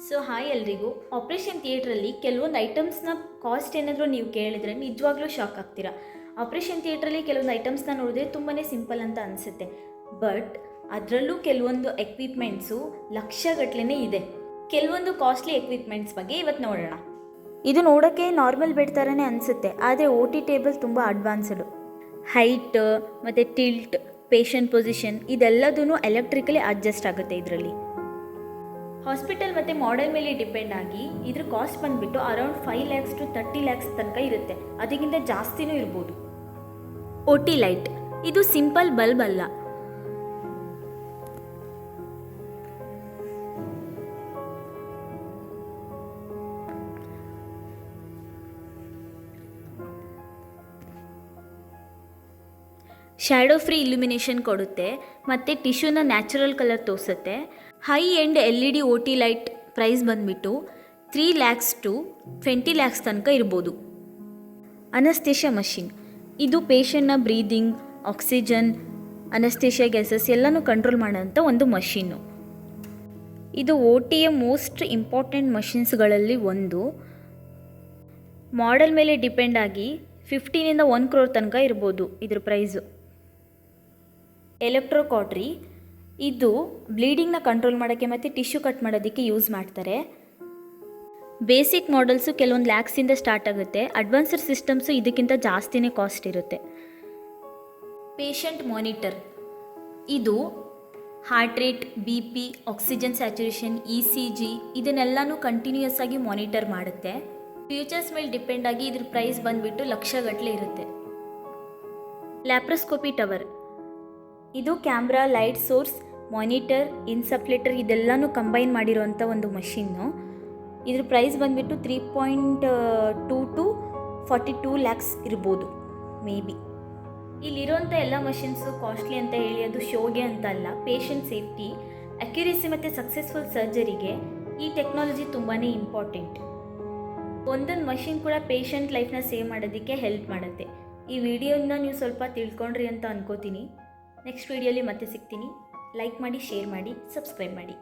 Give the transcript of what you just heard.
So hi ಎಲ್ರಿಗೂ. Operation ಥಿಯೇಟ್ರಲ್ಲಿ ಕೆಲವೊಂದು ಐಟಮ್ಸ್ನ ಕಾಸ್ಟ್ ಏನಾದರೂ ನೀವು ಕೇಳಿದರೆ ನಿಜವಾಗ್ಲೂ ಶಾಕ್ ಆಗ್ತೀರಾ. ಆಪ್ರೇಷನ್ ಥಿಯೇಟ್ರಲ್ಲಿ ಕೆಲವೊಂದು ಐಟಮ್ಸ್ನ ನೋಡಿದ್ರೆ ತುಂಬಾ ಸಿಂಪಲ್ ಅಂತ ಅನಿಸುತ್ತೆ, ಬಟ್ ಅದರಲ್ಲೂ ಕೆಲವೊಂದು ಎಕ್ವಿಪ್ಮೆಂಟ್ಸು ಲಕ್ಷಗಟ್ಟಲೆ ಇದೆ. ಕೆಲವೊಂದು ಕಾಸ್ಟ್ಲಿ ಎಕ್ವಿಪ್ಮೆಂಟ್ಸ್ ಬಗ್ಗೆ ಇವತ್ತು ನೋಡೋಣ. ಇದು ನೋಡೋಕ್ಕೆ ನಾರ್ಮಲ್ ಬೆಡ್ ಥರನೇ ಅನಿಸುತ್ತೆ, ಆದರೆ OT ಟೇಬಲ್ ತುಂಬ ಅಡ್ವಾನ್ಸ್ಡು. ಹೈಟ್ ಮತ್ತು ಟಿಲ್ಟ್, ಪೇಷಂಟ್ ಪೊಸಿಷನ್ ಇದೆಲ್ಲದೂ ಎಲೆಕ್ಟ್ರಿಕಲಿ ಅಡ್ಜಸ್ಟ್ ಆಗುತ್ತೆ. ಇದರಲ್ಲಿ ಹಾಸ್ಪಿಟಲ್ ಮತ್ತು ಮಾಡೆಲ್ ಮೇಲೆ ಡಿಪೆಂಡ್ ಆಗಿ ಇದ್ರ ಕಾಸ್ಟ್ ಬಂದುಬಿಟ್ಟು ಅರೌಂಡ್ 5 lakhs to 30 lakhs ತನಕ ಇರುತ್ತೆ. ಅದಕ್ಕಿಂತ ಜಾಸ್ತಿನೂ ಇರ್ಬೋದು. OT ಲೈಟ್ ಇದು ಸಿಂಪಲ್ ಬಲ್ಬ್ ಅಲ್ಲ, ಶ್ಯಾಡೋ ಫ್ರೀ ಇಲ್ಯುಮಿನೇಷನ್ ಕೊಡುತ್ತೆ ಮತ್ತು ಟಿಶ್ಯೂನ ನ್ಯಾಚುರಲ್ ಕಲರ್ ತೋರಿಸುತ್ತೆ. High end LED OT light price ಬಂದುಬಿಟ್ಟು 3 lakhs to 20 lakhs ತನಕ ಇರ್ಬೋದು. ಅನಸ್ತೇಷಿಯಾ ಮಷಿನ್ ಇದು ಪೇಷಂಟ್ನ ಬ್ರೀದಿಂಗ್, ಆಕ್ಸಿಜನ್, ಅನಸ್ತೇಷಿಯಾ ಗ್ಯಾಸಸ್ ಎಲ್ಲನೂ ಕಂಟ್ರೋಲ್ ಮಾಡೋಂಥ ಒಂದು ಮಷೀನು. ಇದು OTಯ ಮೋಸ್ಟ್ ಇಂಪಾರ್ಟೆಂಟ್ ಮಷಿನ್ಸ್ಗಳಲ್ಲಿ ಒಂದು. ಮಾಡೆಲ್ ಮೇಲೆ ಡಿಪೆಂಡ್ ಆಗಿ 15 to 1 crore ತನಕ ಇರ್ಬೋದು ಇದ್ರ ಪ್ರೈಸು. ಎಲೆಕ್ಟ್ರೋಕಾಟ್ರಿ ಇದು ಬ್ಲೀಡಿಂಗ್ನ ಕಂಟ್ರೋಲ್ ಮಾಡೋಕ್ಕೆ ಮತ್ತು ಟಿಶ್ಯೂ ಕಟ್ ಮಾಡೋದಕ್ಕೆ ಯೂಸ್ ಮಾಡ್ತಾರೆ. ಬೇಸಿಕ್ ಮಾಡೆಲ್ಸು ಕೆಲವೊಂದು ಲ್ಯಾಕ್ಸಿಂದ ಸ್ಟಾರ್ಟ್ ಆಗುತ್ತೆ. ಅಡ್ವಾನ್ಸ್ಡ್ ಸಿಸ್ಟಮ್ಸು ಇದಕ್ಕಿಂತ ಜಾಸ್ತಿನೇ ಕಾಸ್ಟ್ ಇರುತ್ತೆ. ಪೇಷಂಟ್ ಮಾನಿಟರ್ ಇದು heart rate, BP, oxygen saturation, ECG ಇದನ್ನೆಲ್ಲನೂ ಕಂಟಿನ್ಯೂಯಸ್ ಆಗಿ ಮಾನಿಟರ್ ಮಾಡುತ್ತೆ. ಫ್ಯೂಚರ್ಸ್ ಮೇಲೆ ಡಿಪೆಂಡ್ ಆಗಿ ಇದ್ರ ಪ್ರೈಸ್ ಬಂದುಬಿಟ್ಟು ಲಕ್ಷಗಟ್ಟಲೆ ಇರುತ್ತೆ. ಲ್ಯಾಪ್ರೋಸ್ಕೋಪಿ ಟವರ್ ಇದು camera, light source, monitor, insufflator ಇದೆಲ್ಲನೂ ಕಂಬೈನ್ ಮಾಡಿರೋಂಥ ಒಂದು ಮಷೀನು. ಇದ್ರ ಪ್ರೈಸ್ ಬಂದುಬಿಟ್ಟು 3.2 to 42 lakhs ಇರ್ಬೋದು ಮೇ ಬಿ. ಇಲ್ಲಿರೋಂಥ ಎಲ್ಲ ಮಷಿನ್ಸು ಕಾಸ್ಟ್ಲಿ ಅಂತ ಹೇಳಿ ಅದು ಶೋಗೆ ಅಂತ ಅಲ್ಲ. ಪೇಷಂಟ್ ಸೇಫ್ಟಿ, ಅಕ್ಯುರೇಸಿ ಮತ್ತು ಸಕ್ಸಸ್ಫುಲ್ ಸರ್ಜರಿಗೆ ಈ ಟೆಕ್ನಾಲಜಿ ತುಂಬಾ ಇಂಪಾರ್ಟೆಂಟ್. ಒಂದೊಂದು ಮಷಿನ್ ಕೂಡ ಪೇಷಂಟ್ ಲೈಫ್ನ ಸೇವ್ ಮಾಡೋದಕ್ಕೆ ಹೆಲ್ಪ್ ಮಾಡುತ್ತೆ. ಈ ವಿಡಿಯೋನ ನೀವು ಸ್ವಲ್ಪ ತಿಳ್ಕೊಂಡ್ರಿ ಅಂತ ಅನ್ಕೋತೀನಿ. ನೆಕ್ಸ್ಟ್ ವಿಡಿಯೋಲಿ ಮತ್ತೆ ಸಿಗ್ತೀನಿ. ಲೈಕ್ ಮಾಡಿ, ಶೇರ್ ಮಾಡಿ, ಸಬ್ಸ್ಕ್ರೈಬ್ ಮಾಡಿ.